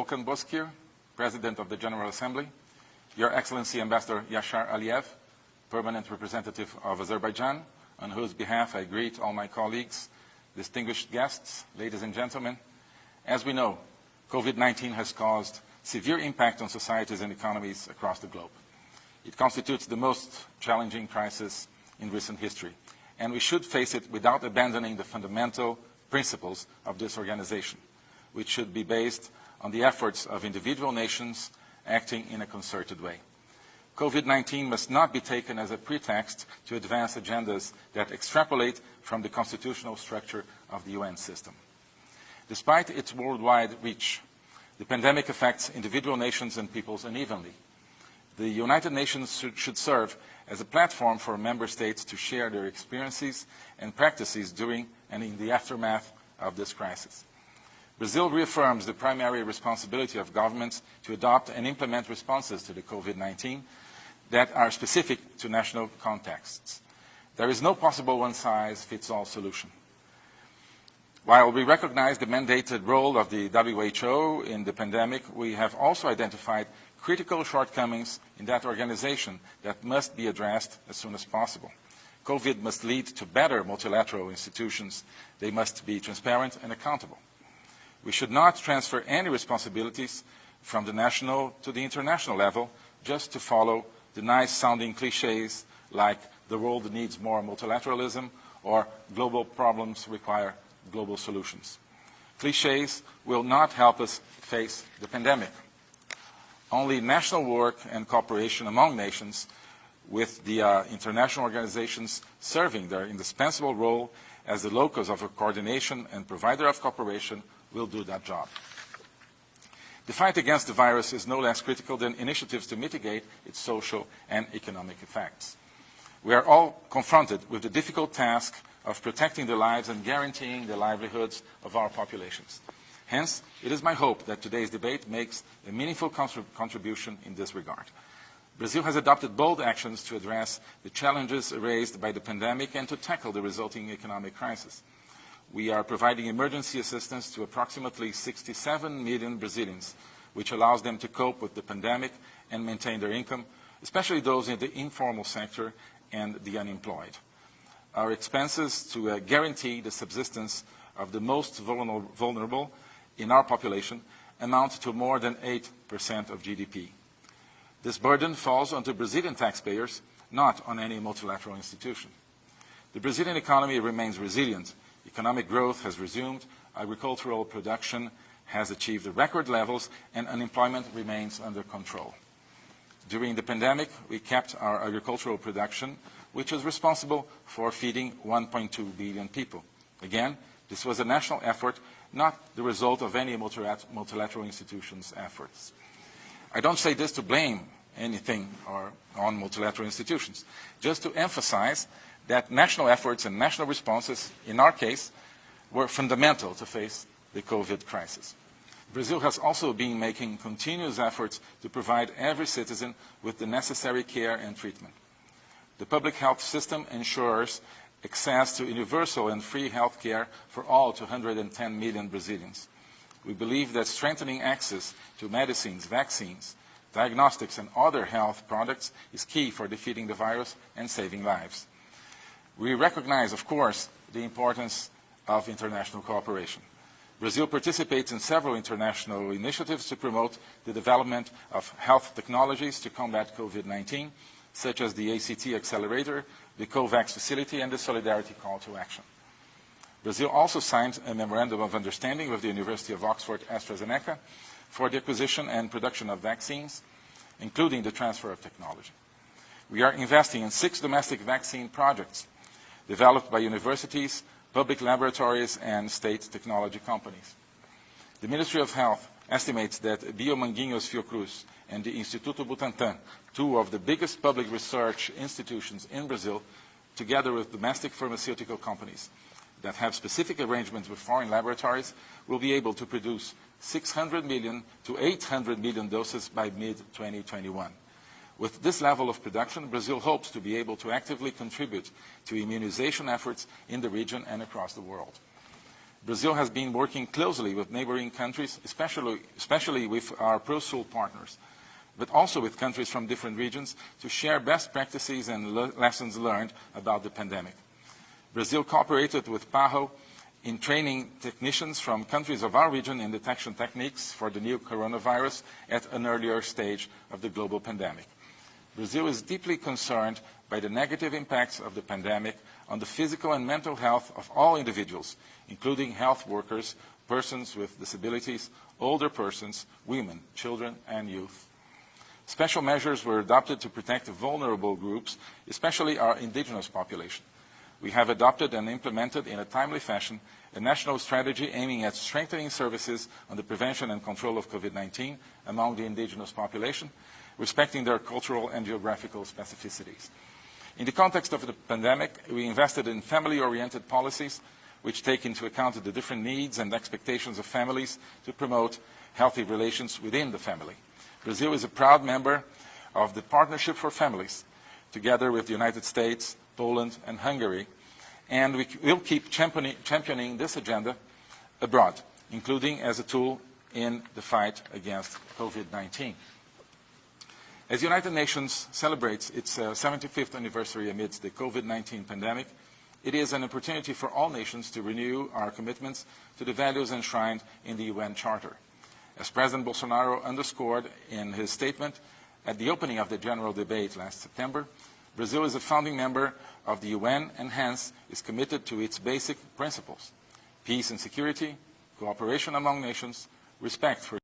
Volkan Bozkir, President of the General Assembly, Your Excellency Ambassador Yashar Aliyev, Permanent Representative of Azerbaijan, on whose behalf I greet all my colleagues, distinguished guests, ladies and gentlemen. As we know, COVID-19 has caused severe impact on societies and economies across the globe. It constitutes the most challenging crisis in recent history, and we should face it without abandoning the fundamental principles of this organization, which should be based on the efforts of individual nations acting in a concerted way. COVID-19 must not be taken as a pretext to advance agendas that extrapolate from the constitutional structure of the UN system. Despite its worldwide reach, the pandemic affects individual nations and peoples unevenly. The United Nations should serve as a platform for member states to share their experiences and practices during and in the aftermath of this crisis. Brazil reaffirms the primary responsibility of governments to adopt and implement responses to the COVID-19 that are specific to national contexts. There is no possible one-size-fits-all solution. While we recognize the mandated role of the WHO in the pandemic, we have also identified critical shortcomings in that organization that must be addressed as soon as possible. COVID must lead to better multilateral institutions. They must be transparent and accountable. We should not transfer any responsibilities from the national to the international level just to follow the nice-sounding cliches like the world needs more multilateralism or global problems require global solutions. Cliches will not help us face the pandemic. Only national work and cooperation among nations with the international organizations serving their indispensable role as the locus of coordination and provider of cooperation will do that job. The fight against the virus is no less critical than initiatives to mitigate its social and economic effects. We are all confronted with the difficult task of protecting the lives and guaranteeing the livelihoods of our populations. Hence, it is my hope that today's debate makes a meaningful contribution in this regard. Brazil has adopted bold actions to address the challenges raised by the pandemic and to tackle the resulting economic crisis. We are providing emergency assistance to approximately 67 million Brazilians, which allows them to cope with the pandemic and maintain their income, especially those in the informal sector and the unemployed. Our expenses to guarantee the subsistence of the most vulnerable in our population amount to more than 8% of GDP. This burden falls onto Brazilian taxpayers, not on any multilateral institution. The Brazilian economy remains resilient. Economic growth has resumed, agricultural production has achieved record levels, and unemployment remains under control. During the pandemic, we kept our agricultural production, which is responsible for feeding 1.2 billion people. Again, this was a national effort, not the result of any multilateral institutions' efforts. I don't say this to blame anything on multilateral institutions, just to emphasize that national efforts and national responses, in our case, were fundamental to face the COVID crisis. Brazil has also been making continuous efforts to provide every citizen with the necessary care and treatment. The public health system ensures access to universal and free health care for all 210 million Brazilians. We believe that strengthening access to medicines, vaccines, diagnostics, and other health products is key for defeating the virus and saving lives. We recognize, of course, the importance of international cooperation. Brazil participates in several international initiatives to promote the development of health technologies to combat COVID-19, such as the ACT Accelerator, the COVAX Facility, and the Solidarity Call to Action. Brazil also signed a Memorandum of Understanding with the University of Oxford AstraZeneca for the acquisition and production of vaccines, including the transfer of technology. We are investing in 6 domestic vaccine projects developed by universities, public laboratories, and state technology companies. The Ministry of Health estimates that Biomanguinhos Fiocruz and the Instituto Butantan, 2 of the biggest public research institutions in Brazil, together with domestic pharmaceutical companies that have specific arrangements with foreign laboratories, will be able to produce 600 million to 800 million doses by mid-2021. With this level of production, Brazil hopes to be able to actively contribute to immunization efforts in the region and across the world. Brazil has been working closely with neighboring countries, especially with our Pro-Sul partners, but also with countries from different regions to share best practices and lessons learned about the pandemic. Brazil cooperated with PAHO in training technicians from countries of our region in detection techniques for the new coronavirus at an earlier stage of the global pandemic. Brazil is deeply concerned by the negative impacts of the pandemic on the physical and mental health of all individuals, including health workers, persons with disabilities, older persons, women, children, and youth. Special measures were adopted to protect vulnerable groups, especially our indigenous population. We have adopted and implemented in a timely fashion a national strategy aiming at strengthening services on the prevention and control of COVID-19 among the indigenous population, respecting their cultural and geographical specificities. In the context of the pandemic, we invested in family-oriented policies which take into account the different needs and expectations of families to promote healthy relations within the family. Brazil is a proud member of the Partnership for Families, together with the United States, Poland, and Hungary, and we will keep championing this agenda abroad, including as a tool in the fight against COVID-19. As the United Nations celebrates its 75th anniversary amidst the COVID-19 pandemic, it is an opportunity for all nations to renew our commitments to the values enshrined in the UN Charter. As President Bolsonaro underscored in his statement at the opening of the general debate last September, Brazil is a founding member of the UN and hence is committed to its basic principles: peace and security, cooperation among nations, respect for